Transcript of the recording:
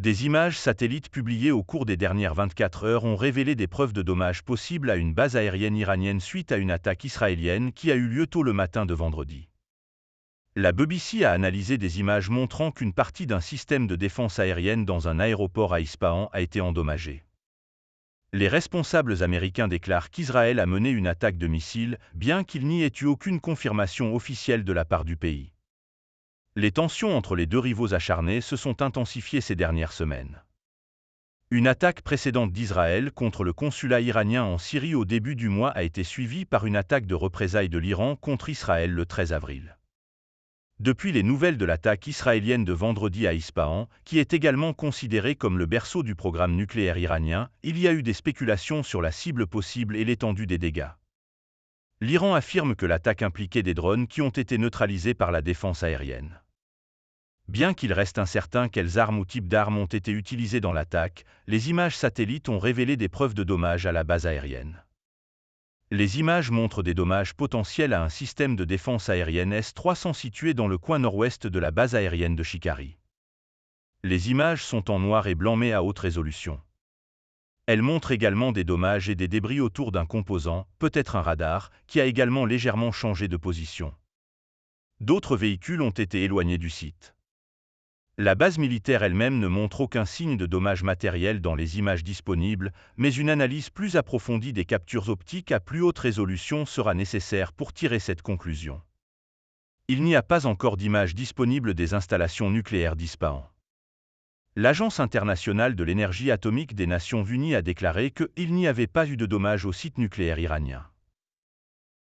Des images satellites publiées au cours des dernières 24 heures ont révélé des preuves de dommages possibles à une base aérienne iranienne suite à une attaque israélienne qui a eu lieu tôt le matin de vendredi. La BBC a analysé des images montrant qu'une partie d'un système de défense aérienne dans un aéroport à Ispahan a été endommagée. Les responsables américains déclarent qu'Israël a mené une attaque de missiles, bien qu'il n'y ait eu aucune confirmation officielle de la part du pays. Les tensions entre les deux rivaux acharnés se sont intensifiées ces dernières semaines. Une attaque précédente d'Israël contre le consulat iranien en Syrie au début du mois a été suivie par une attaque de représailles de l'Iran contre Israël le 13 avril. Depuis les nouvelles de l'attaque israélienne de vendredi à Ispahan, qui est également considérée comme le berceau du programme nucléaire iranien, il y a eu des spéculations sur la cible possible et l'étendue des dégâts. L'Iran affirme que l'attaque impliquait des drones qui ont été neutralisés par la défense aérienne. Bien qu'il reste incertain quelles armes ou types d'armes ont été utilisées dans l'attaque, les images satellites ont révélé des preuves de dommages à la base aérienne. Les images montrent des dommages potentiels à un système de défense aérienne S-300 situé dans le coin nord-ouest de la base aérienne de Shikari. Les images sont en noir et blanc mais à haute résolution. Elles montrent également des dommages et des débris autour d'un composant, peut-être un radar, qui a également légèrement changé de position. D'autres véhicules ont été éloignés du site. La base militaire elle-même ne montre aucun signe de dommages matériels dans les images disponibles, mais une analyse plus approfondie des captures optiques à plus haute résolution sera nécessaire pour tirer cette conclusion. Il n'y a pas encore d'images disponibles des installations nucléaires d'Ispahan. L'Agence internationale de l'énergie atomique des Nations unies a déclaré qu'il n'y avait pas eu de dommages au site nucléaire iranien.